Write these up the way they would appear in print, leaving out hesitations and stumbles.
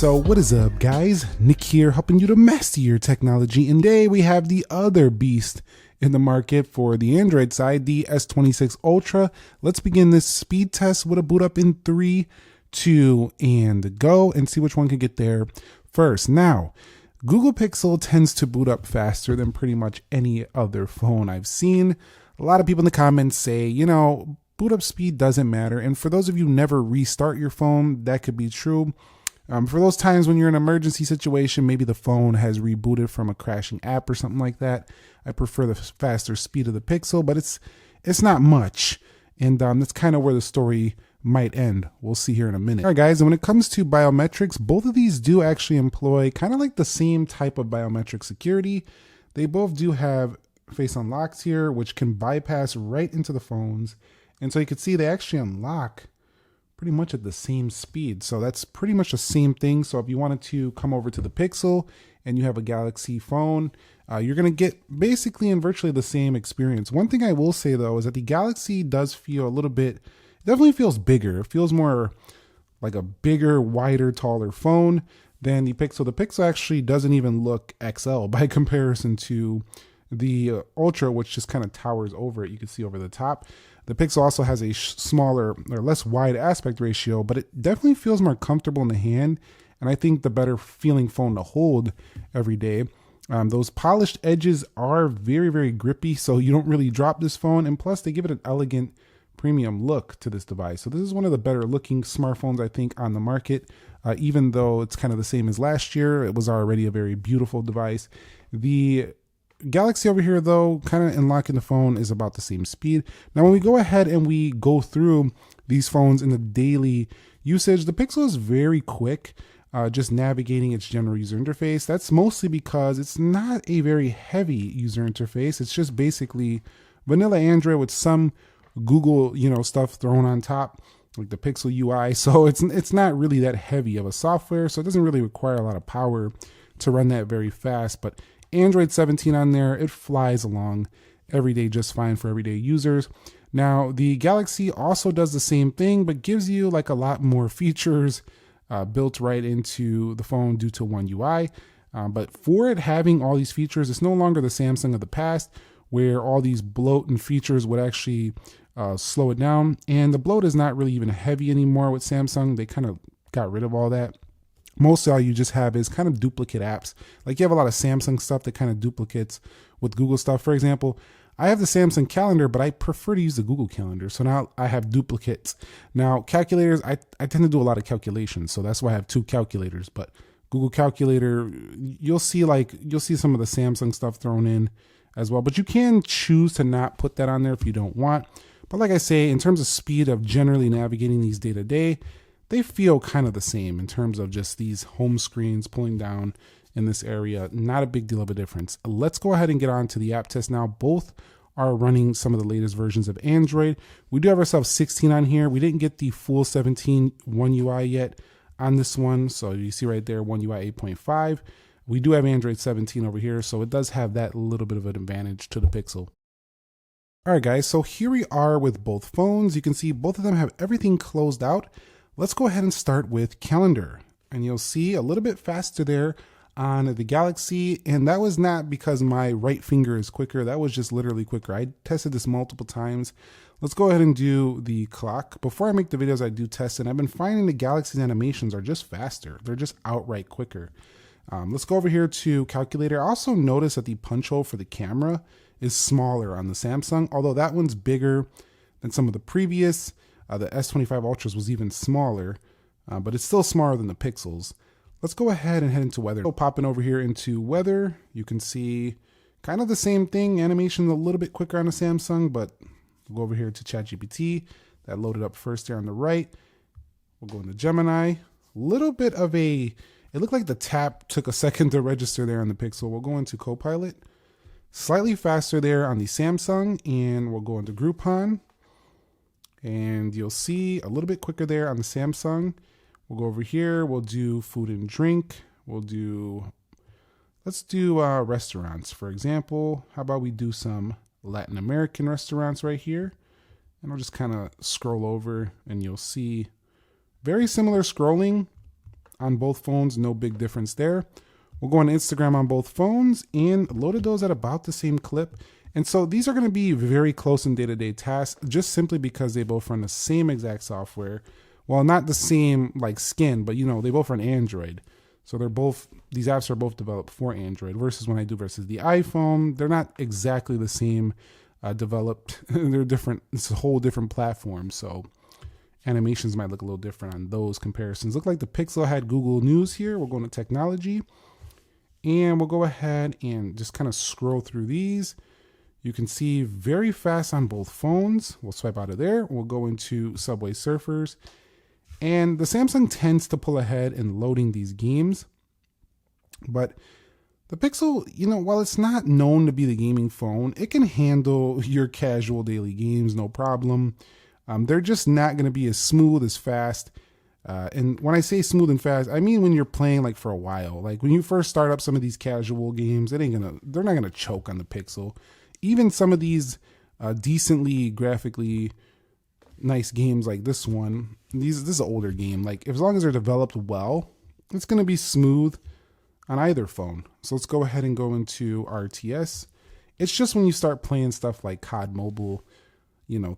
So what is up, guys? Nick here, helping you to master your technology. And today we have the other beast in the market for the Android side, the S26 Ultra. Let's begin this speed test with a boot up in 3, 2, and go, and see which one can get there first. Now, Google Pixel tends to boot up faster than pretty much any other phone I've seen. A lot of people in the comments say, you know, boot up speed doesn't matter. And for those of you who never restart your phone, that could be true. For those times when you're in an emergency situation, maybe the phone has rebooted from a crashing app or something like that, I prefer the faster speed of the Pixel, but it's not much. And that's kind of where the story might end. We'll see here in a minute. All right, guys, and when it comes to biometrics, both of these do actually employ kind of like the same type of biometric security. They both do have face unlocks here, which can bypass right into the phones. And so you can see they actually unlock pretty much at the same speed. So that's pretty much the same thing. So if you wanted to come over to the Pixel and you have a Galaxy phone, you're going to get basically and virtually the same experience. One thing I will say though is that the Galaxy does feel a little bit, it definitely feels bigger. It feels more like a bigger, wider, taller phone than the Pixel. The Pixel actually doesn't even look XL by comparison to the Ultra, which just kind of towers over it. You can see over the top. The Pixel also has a smaller or less wide aspect ratio, but it definitely feels more comfortable in the hand. And I think the better feeling phone to hold every day. Those polished edges are very, very grippy, so you don't really drop this phone. And plus they give it an elegant premium look to this device. So this is one of the better looking smartphones, I think, on the market. Even though it's kind of the same as last year, it was already a very beautiful device. The Galaxy over here, though, kind of unlocking the phone is about the same speed. Now, when we go ahead and we go through these phones in the daily usage, the Pixel is very quick, just navigating its general user interface. That's mostly because it's not a very heavy user interface. It's just basically vanilla Android with some Google, stuff thrown on top, like the Pixel UI. So it's not really that heavy of a software. So it doesn't really require a lot of power to run that very fast. But Android 17 on there, it flies along every day just fine for everyday users. Now, the Galaxy also does the same thing, but gives you like a lot more features built right into the phone due to One UI. But for it having all these features, it's no longer the Samsung of the past, where all these bloat and features would actually slow it down. And the bloat is not really even heavy anymore with Samsung. They kind of got rid of all that. Mostly all you just have is kind of duplicate apps. Like you have a lot of Samsung stuff that kind of duplicates with Google stuff. For example, I have the Samsung calendar, but I prefer to use the Google calendar. So now I have duplicates. Now calculators, I tend to do a lot of calculations. So that's why I have 2 calculators. But Google Calculator, you'll see some of the Samsung stuff thrown in as well. But you can choose to not put that on there if you don't want. But like I say, in terms of speed of generally navigating these day to day, they feel kind of the same in terms of just these home screens pulling down in this area. Not a big deal of a difference. Let's go ahead and get on to the app test now. Both are running some of the latest versions of Android. We do have ourselves 16 on here. We didn't get the full 17 One UI yet on this one. So you see right there, One UI 8.5. We do have Android 17 over here. So it does have that little bit of an advantage to the Pixel. All right, guys. So here we are with both phones. You can see both of them have everything closed out. Let's go ahead and start with calendar, and you'll see a little bit faster there on the Galaxy. And that was not because my right finger is quicker. That was just literally quicker. I tested this multiple times. Let's go ahead and do the clock. Before I make the videos, I do test it. I've been finding the Galaxy's animations are just faster. They're just outright quicker. Let's go over here to calculator. I also noticed that the punch hole for the camera is smaller on the Samsung, although that one's bigger than some of the previous. The S25 Ultras was even smaller, but it's still smaller than the Pixels. Let's go ahead and head into weather. So popping over here into weather, you can see kind of the same thing. Animation a little bit quicker on the Samsung, but we'll go over here to ChatGPT. That loaded up first there on the right. We'll go into Gemini. Little bit of it looked like the tap took a second to register there on the Pixel. We'll go into Copilot. Slightly faster there on the Samsung, and we'll go into Groupon. And you'll see a little bit quicker there on the Samsung. We'll go over here. We'll do food and drink. Let's do restaurants, for example. How about we do some Latin American restaurants right here? And I'll just kind of scroll over and you'll see very similar scrolling on both phones, no big difference there. We'll go on Instagram on both phones and loaded those at about the same clip. And so these are going to be very close in day-to-day tasks, just simply because they both run the same exact software. Well, not the same like skin, but they both run Android. So these apps are both developed for Android versus when I do versus the iPhone. They're not exactly the same developed. They're different. It's a whole different platform. So animations might look a little different on those comparisons. Look like the Pixel had Google News here. We're going to technology and we'll go ahead and just kind of scroll through these. You can see very fast on both phones. We'll swipe out of there. We'll go into Subway Surfers. And the Samsung tends to pull ahead in loading these games. But the Pixel, while it's not known to be the gaming phone, it can handle your casual daily games, no problem. They're just not going to be as smooth, as fast. And when I say smooth and fast, I mean when you're playing like for a while. Like when you first start up some of these casual games, they're not going to choke on the Pixel. Even some of these decently graphically nice games like this one, this is an older game. Like as long as they're developed well, it's going to be smooth on either phone. So let's go ahead and go into RTS. It's just when you start playing stuff like COD Mobile,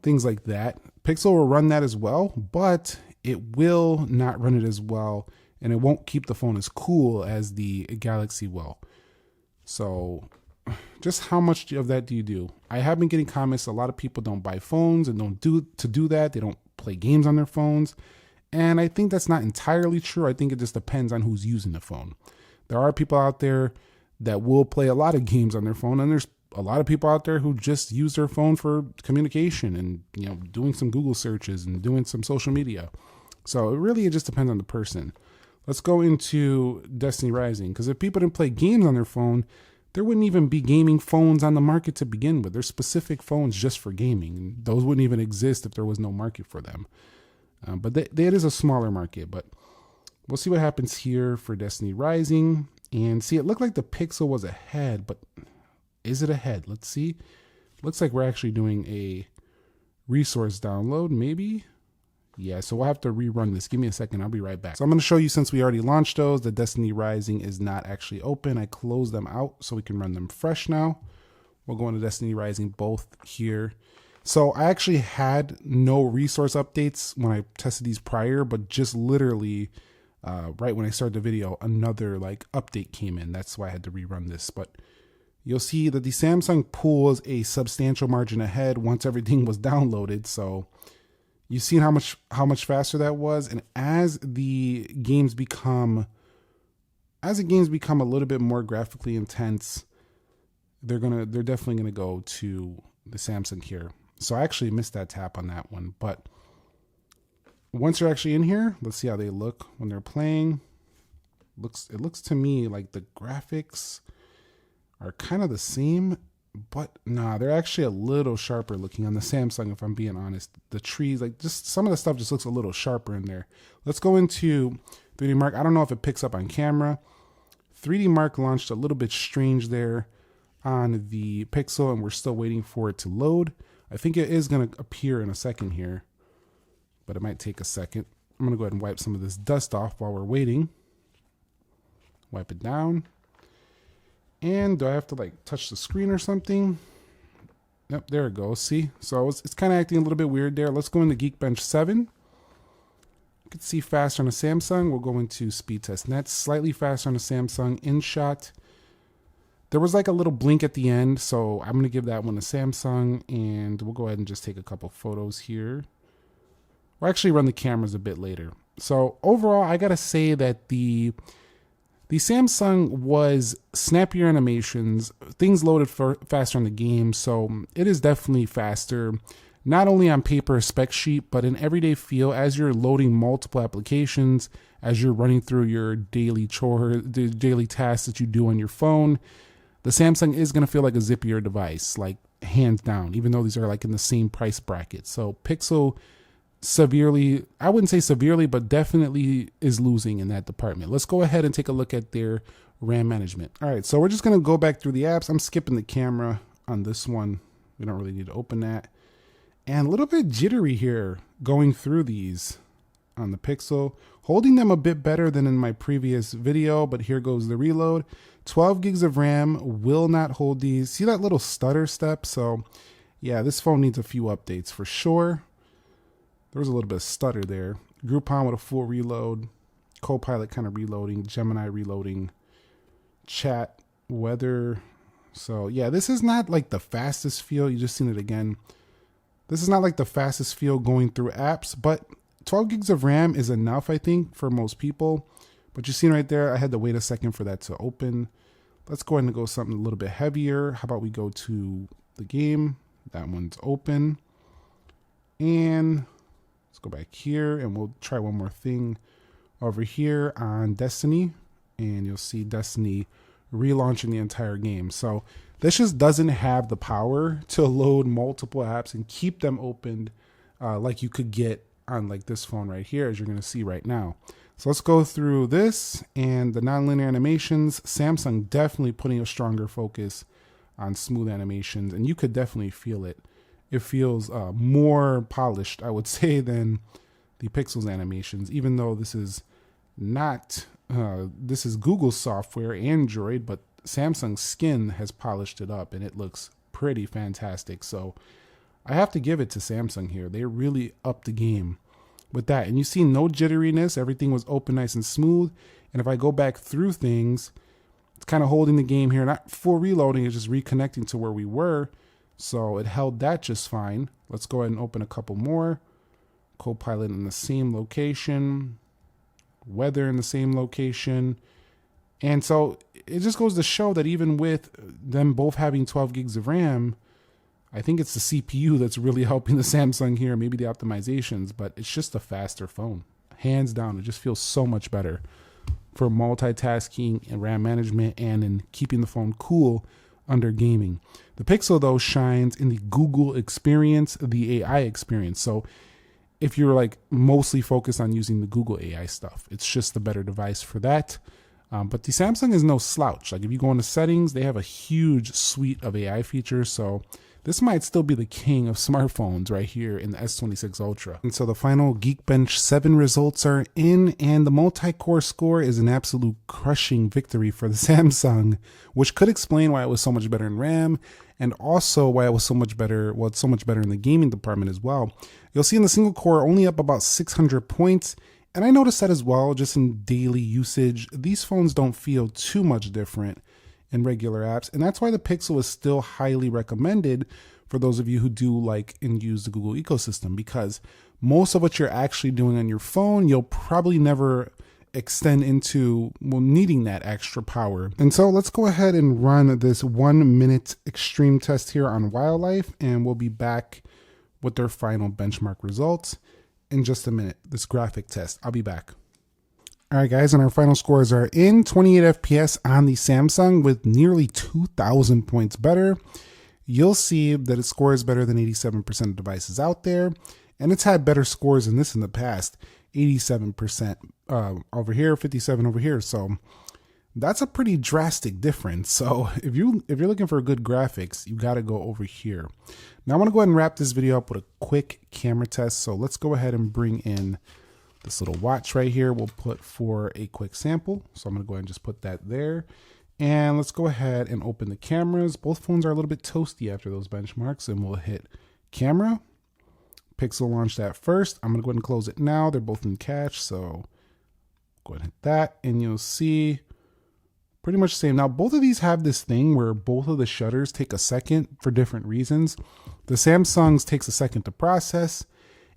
things like that. Pixel will run that as well, but it will not run it as well, and it won't keep the phone as cool as the Galaxy will. So just how much of that do you do? I have been getting comments. A lot of people don't buy phones and don't do that. They don't play games on their phones. And I think that's not entirely true. I think it just depends on who's using the phone. There are people out there that will play a lot of games on their phone, and there's a lot of people out there who just use their phone for communication and doing some Google searches and doing some social media. So it just depends on the person. Let's go into Destiny Rising, because if people didn't play games on their phone, there wouldn't even be gaming phones on the market to begin with. There's specific phones just for gaming, and those wouldn't even exist if there was no market for them. But it is a smaller market, but we'll see what happens here for Destiny Rising. And see, it looked like the Pixel was ahead, but is it ahead? Let's see. Looks like we're actually doing a resource download, maybe. Yeah, so we'll have to rerun this. Give me a second. I'll be right back. So I'm going to show you, since we already launched those, the Destiny Rising is not actually open. I closed them out so we can run them fresh now. We'll go into Destiny Rising both here. So I actually had no resource updates when I tested these prior, but just literally right when I started the video, another update came in. That's why I had to rerun this. But you'll see that the Samsung pulls a substantial margin ahead once everything was downloaded. So you've seen how much faster that was. And as the games become a little bit more graphically intense, they're definitely gonna go to the Samsung here. So I actually missed that tap on that one. But once you're actually in here, let's see how they look when they're playing. It looks to me like the graphics are kind of the same, but nah, they're actually a little sharper looking on the Samsung, if I'm being honest. The trees, just some of the stuff just looks a little sharper in there. Let's go into 3D Mark. I don't know if it picks up on camera. 3D Mark launched a little bit strange there on the Pixel, and we're still waiting for it to load. I think it is going to appear in a second here, but it might take a second. I'm going to go ahead and wipe some of this dust off while we're waiting. Wipe it down. And do I have to touch the screen or something? Yep, there it goes. See? So it's kind of acting a little bit weird there. Let's go into Geekbench 7. You can see faster on a Samsung. We'll go into Speed Test Net. Slightly faster on a Samsung. InShot. There was a little blink at the end, so I'm going to give that one a Samsung, and we'll go ahead and just take a couple photos here. We'll actually run the cameras a bit later. So overall, I got to say that the Samsung was snappier animations, things loaded faster on the game, so it is definitely faster, not only on paper spec sheet, but in everyday feel as you're loading multiple applications, as you're running through your daily the daily tasks that you do on your phone. The Samsung is going to feel like a zippier device, hands down, even though these are in the same price bracket. So Pixel severely, I wouldn't say severely, but definitely is losing in that department. Let's go ahead and take a look at their RAM management. All right, so we're just going to go back through the apps. I'm skipping the camera on this one. We don't really need to open that. And a little bit jittery here going through these. on the Pixel. Holding them a bit better than in my previous video, but here goes the reload. 12 gigs of RAM will not hold these. See that little stutter step? So yeah, this phone needs a few updates for sure. There was a little bit of stutter there. Groupon with a full reload. Copilot kind of reloading. Gemini reloading. Chat, weather. So yeah, this is not like the fastest feel. You just seen it again. This is not like the fastest feel going through apps, but 12 gigs of RAM is enough, I think, for most people. But you seen right there, I had to wait a second for that to open. Let's go ahead and go something a little bit heavier. How about we go to the game? That one's open. And let's go back here and we'll try one more thing over here on Destiny. And you'll see Destiny relaunching the entire game. So this just doesn't have the power to load multiple apps and keep them opened like you could get on like this phone right here, as you're going to see right now. So let's go through this and the nonlinear animations. Samsung definitely putting a stronger focus on smooth animations, and you could definitely feel it. It feels more polished, I would say, than the Pixel's animations, even though this is not, this is Google software, Android, but Samsung's skin has polished it up and it looks pretty fantastic. So I have to give it to Samsung here. They really upped the game with that. And you see no jitteriness. Everything was open, nice and smooth. And if I go back through things, it's kind of holding the game here. Not full reloading, it's just reconnecting to where we were. So it held that just fine. Let's go ahead and open a couple more. Copilot in the same location. Weather in the same location. And so it just goes to show that even with them both having 12 gigs of RAM, I think it's the CPU that's really helping the Samsung here, maybe the optimizations, but it's just a faster phone. Hands down, it just feels so much better for multitasking and RAM management and in keeping the phone cool under gaming. The Pixel, though, shines in the Google experience, the AI experience. So if you're like mostly focused on using the Google AI stuff, it's just the better device for that. But the Samsung is no slouch. Like if you go into settings, they have a huge suite of AI features. So this might still be the king of smartphones right here in the S26 Ultra. And so the final Geekbench 7 results are in, and the multi-core score is an absolute crushing victory for the Samsung, which could explain why it was so much better in RAM and also why it was so much better, well, it's so much better in the gaming department as well. You'll see in the single core only up about 600 points. And I noticed that as well, just in daily usage. These phones don't feel too much different in regular apps. And that's why the Pixel is still highly recommended for those of you who do like and use the Google ecosystem, because most of what you're actually doing on your phone, you'll probably never extend into, well, needing that extra power. And so let's go ahead and run this 1 minute extreme test here on Wildlife, and we'll be back with their final benchmark results in just a minute. This graphic test. I'll be back. All right, guys, and our final scores are in. 28 FPS on the Samsung with nearly 2,000 points better. You'll see that it scores better than 87% of devices out there, and it's had better scores than this in the past. 87% over here, 57 over here. So that's a pretty drastic difference. So if you're looking for good graphics, you got to go over here. Now I want to go ahead and wrap this video up with a quick camera test. So let's go ahead and bring in this little watch right here. We'll put for a quick sample. So I'm going to go ahead and just put that there. And let's go ahead and open the cameras. Both phones are a little bit toasty after those benchmarks, and we'll hit camera. Pixel launched that first. I'm going to go ahead and close it now. They're both in cache. So go ahead and hit that, and you'll see pretty much the same. Now, both of these have this thing where both of the shutters take a second for different reasons. The Samsung's takes a second to process,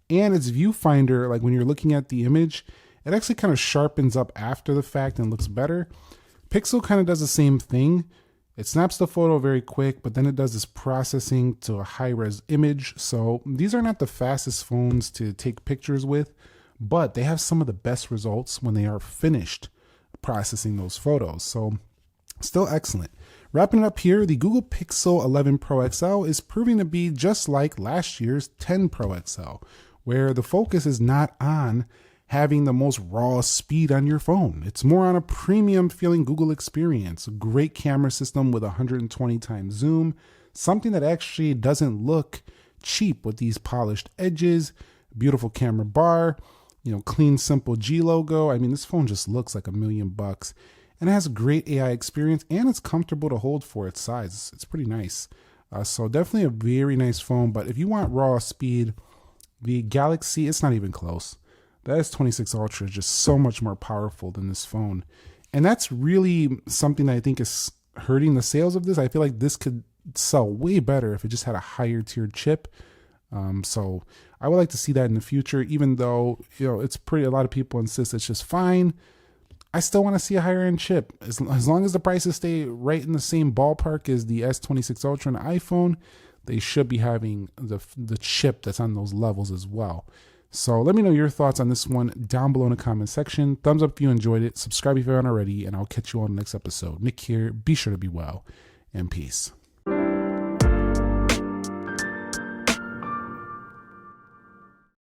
and its viewfinder, like when you're looking at the image, it actually kind of sharpens up after the fact and looks better. Pixel kind of does the same thing. It snaps the photo very quick, but then it does this processing to a high-res image. So these are not the fastest phones to take pictures with, but they have some of the best results when they are finished processing those photos. So still excellent. Wrapping it up here, the Google Pixel 11 Pro XL is proving to be just like last year's 10 Pro XL, where the focus is not on having the most raw speed on your phone. It's more on a premium feeling Google experience. A great camera system with 120 times zoom, something that actually doesn't look cheap with these polished edges, beautiful camera bar. clean, simple G logo. I mean, this phone just looks like $1,000,000, and it has a great AI experience, and it's comfortable to hold for its size. It's pretty nice. So definitely a very nice phone. But if you want raw speed, the Galaxy, it's not even close. The S26 Ultra is just so much more powerful than this phone. And that's really something that I think is hurting the sales of this. I feel like this could sell way better if it just had a higher tiered chip. So I would like to see that in the future, even though, it's a lot of people insist it's just fine. I still want to see a higher end chip. As long as the prices stay right in the same ballpark as the S26 Ultra and iPhone, they should be having the chip that's on those levels as well. So let me know your thoughts on this one down below in the comment section. Thumbs up if you enjoyed it. Subscribe if you haven't already, and I'll catch you on the next episode. Nick here. Be sure to be well, and peace.